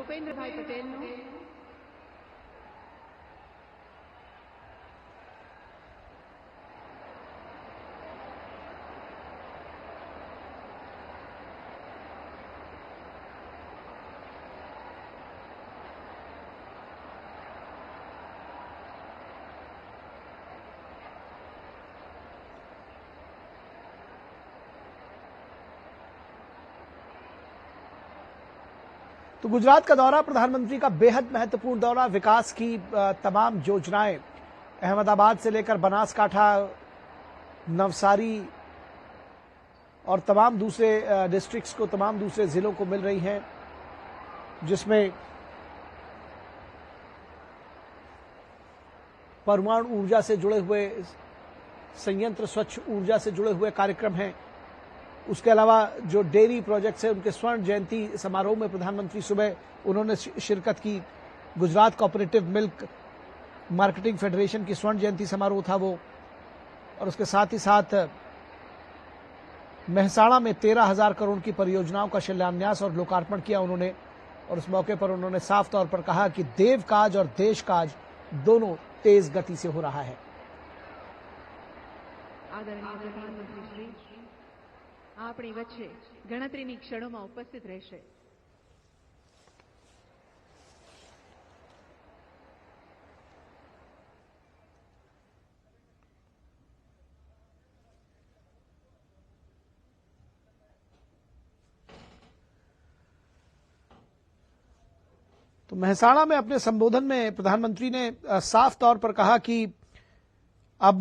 ભૂપેન્દ્રભાઈ પટેલનું तो गुजरात का दौरा प्रधानमंत्री का बेहद महत्वपूर्ण दौरा, विकास की तमाम योजनाएं अहमदाबाद से लेकर बनासकांठा, नवसारी और तमाम दूसरे डिस्ट्रिक्ट्स को, तमाम दूसरे जिलों को मिल रही हैं, जिसमें परमाणु ऊर्जा से जुड़े हुए संयंत्र, स्वच्छ ऊर्जा से जुड़े हुए कार्यक्रम हैं। उसके अलावा जो डेयरी प्रोजेक्ट्स हैं, उनके स्वर्ण जयंती समारोह में प्रधानमंत्री सुबह उन्होंने शिरकत की। Gujarat cooperative milk marketing federation की स्वर्ण जयंती समारोह था वो। और उसके साथ ही साथ मेहसाणा में 13,000 करोड़ की परियोजनाओं का शिलान्यास और लोकार्पण किया उन्होंने। और उस मौके पर उन्होंने साफ तौर पर कहा कि देव काज और देश काज दोनों तेज गति से हो रहा है। आदरणीय प्रधानमंत्री श्री આપણી વચ્ચે ગણતરીની ક્ષણોમાં ઉપસ્થિત રહેશે। तो मेहसाणा में अपने संबोधन में प्रधानमंत्री ने साफ तौर पर कहा कि अब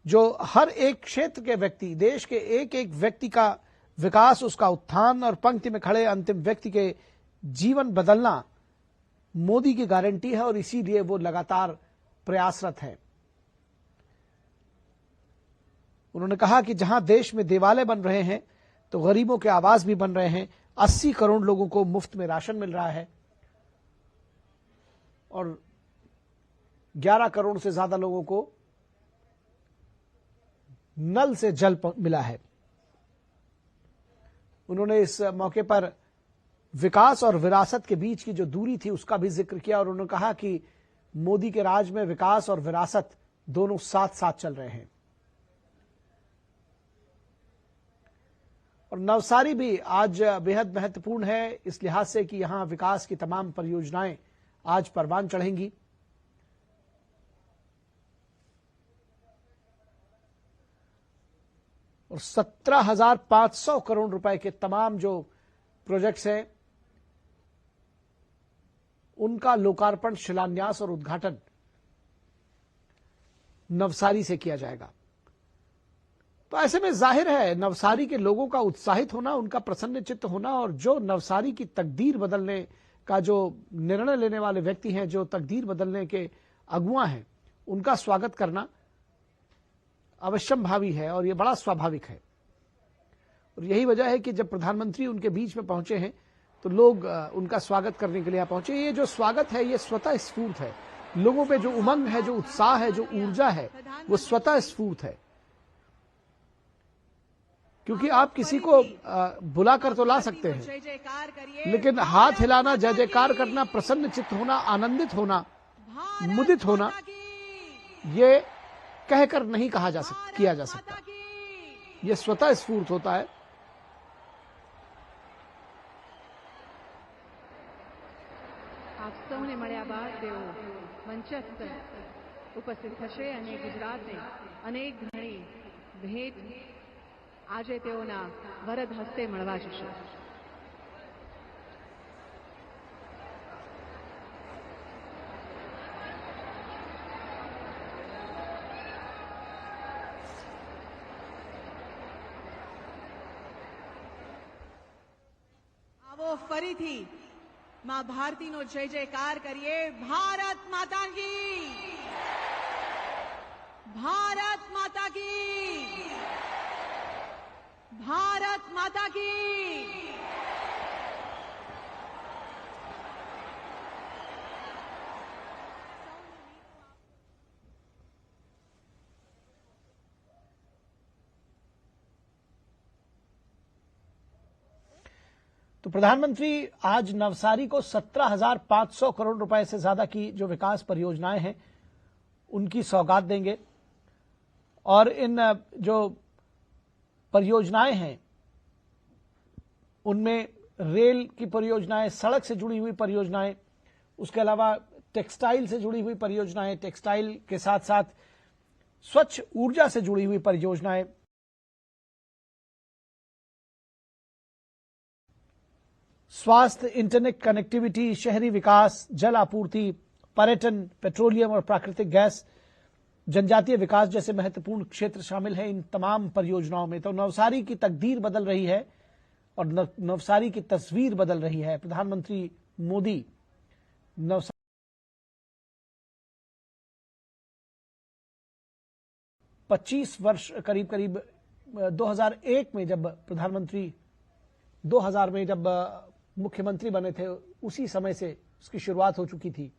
जो हर एक क्षेत्र के व्यक्ति, देश के एक एक व्यक्ति का विकास, उसका उत्थान और पंक्ति में खड़े अंतिम व्यक्ति के जीवन बदलना मोदी की गारंटी है और इसीलिए वो लगातार प्रयासरत है। उन्होंने कहा कि जहां देश में देवालय बन रहे हैं तो गरीबों के आवास भी बन रहे हैं। 80 करोड़ लोगों को मुफ्त में राशन मिल रहा है और 11 करोड़ से ज्यादा लोगों को नल से जल मिला है। उन्होंने इस मौके पर विकास और विरासत के बीच की जो दूरी थी उसका भी जिक्र किया और उन्होंने कहा कि मोदी के राज में विकास और विरासत दोनों साथ साथ चल रहे हैं। और नवसारी भी आज बेहद महत्वपूर्ण है इस लिहाज से कि यहां विकास की तमाम परियोजनाएं आज परवान चढ़ेंगी। और 17,500 करोड़ रुपए के तमाम जो प्रोजेक्ट्स हैं उनका लोकार्पण, शिलान्यास और उद्घाटन नवसारी से किया जाएगा। तो ऐसे में जाहिर है नवसारी के लोगों का उत्साहित होना, उनका प्रसन्न चित्त होना और जो नवसारी की तकदीर बदलने का जो निर्णय लेने वाले व्यक्ति हैं, जो तकदीर बदलने के अगुआ हैं, उनका स्वागत करना अवश्यंभावी है और यह बड़ा स्वाभाविक है। और यही वजह है कि जब प्रधानमंत्री उनके बीच में पहुंचे हैं तो लोग उनका स्वागत करने के लिए पहुंचे। ये जो स्वागत है ये स्वतः स्फूर्त है। लोगों पे जो उमंग है, जो उत्साह है, जो ऊर्जा है, वो स्वतः स्फूर्त है। क्योंकि आप किसी को बुलाकर तो ला सकते हैं, लेकिन हाथ हिलाना, जय जयकार करना, प्रसन्न चित्त होना, आनंदित होना, मुदित होना, ये कहकर नहीं किया जा सकता। यह स्वतः स्फूर्त होता है। આપ સૌને મળ્યા બાદ તેઓ મંચસ્થ ઉપસ્થિત થશે અને ગુજરાતને અનેક ઘણી ભેટ આજે તેઓના વરદ હસ્તે મળવા જશે। આવો ફરીથી मां भारती नो जय जयकार करिए। भारत माता की, भारत माता की, भारत माता की। तो प्रधानमंत्री आज नवसारी को 17,500 करोड़ रुपए से ज्यादा की जो विकास परियोजनाएं हैं उनकी सौगात देंगे। और इन जो परियोजनाएं हैं उनमें रेल की परियोजनाएं, सड़क से जुड़ी हुई परियोजनाएं, उसके अलावा टेक्सटाइल से जुड़ी हुई परियोजनाएं, टेक्सटाइल के साथ साथ स्वच्छ ऊर्जा से जुड़ी हुई परियोजनाएं, स्वास्थ्य, इंटरनेट कनेक्टिविटी, शहरी विकास, जल आपूर्ति, पर्यटन, पेट्रोलियम और प्राकृतिक गैस, जनजातीय विकास जैसे महत्वपूर्ण क्षेत्र शामिल हैं इन तमाम परियोजनाओं में। तो नवसारी की तकदीर बदल रही है और नवसारी की तस्वीर बदल रही है। प्रधानमंत्री मोदी नवसारी 25 वर्ष करीब 2001 में जब प्रधानमंत्री 2000 में जब मुख्यमंत्री बने थे उसी समय से उसकी शुरुआत हो चुकी थी।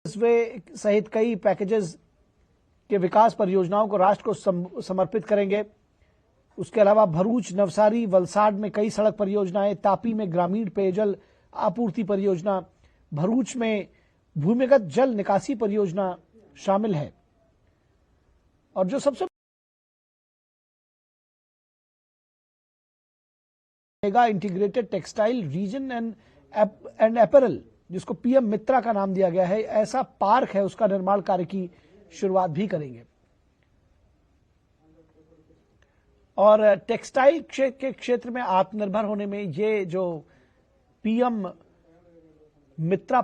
सहित कई पैकेजेस के विकास परियोजनाओं को राष्ट्र को समर्पित करेंगे। उसके अलावा भरूच, नवसारी, वलसाड में कई सड़क परियोजनाएं, तापी में ग्रामीण पेयजल आपूर्ति परियोजना, भरूच में भूमिगत जल निकासी परियोजना शामिल है। और जो सबसे integrated textile reason and apparel, जिसको पीएम मित्रा का नाम दिया गया है, ऐसा पार्क है, उसका निर्माण कार्य की शुरुआत भी करेंगे। और टेक्सटाइल के क्षेत्र में आत्मनिर्भर होने में ये जो पीएम मित्रा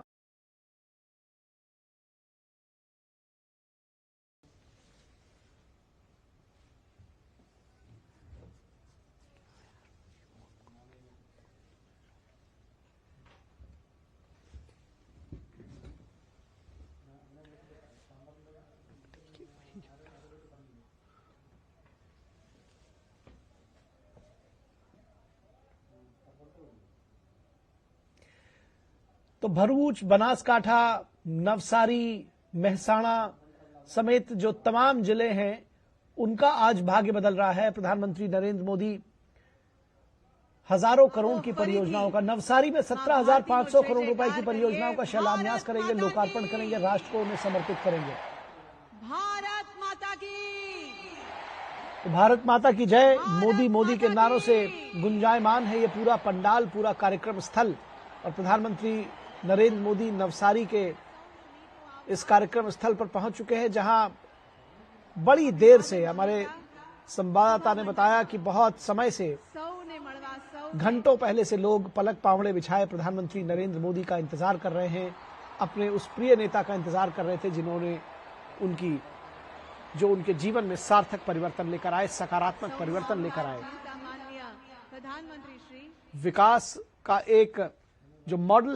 तो भरूच, बनासकांठा, नवसारी, मेहसाणा समेत जो तमाम जिले हैं उनका आज भाग्य बदल रहा है। प्रधानमंत्री नरेंद्र मोदी हजारों करोड़ की परियोजनाओं का, नवसारी में 17,500 करोड़ रुपए की परियोजनाओं का शिलान्यास करेंगे, लोकार्पण करेंगे, राष्ट्र को उन्हें समर्पित करेंगे। भारत माता की, तो भारत माता की जय। मोदी के नारों से गुंजायमान है ये पूरा पंडाल, पूरा कार्यक्रम स्थल। और प्रधानमंत्री नरेंद्र मोदी नवसारी के इस कार्यक्रम स्थल पर पहुंच चुके हैं, जहां बड़ी देर से हमारे संवाददाता ने बताया कि बहुत समय से, घंटों पहले से लोग पलक पावड़े बिछाए प्रधानमंत्री नरेंद्र मोदी का इंतजार कर रहे हैं, अपने उस प्रिय नेता का इंतजार कर रहे थे जिन्होंने उनके जीवन में सार्थक परिवर्तन लेकर आए, सकारात्मक परिवर्तन लेकर आए। विकास का एक जो मॉडल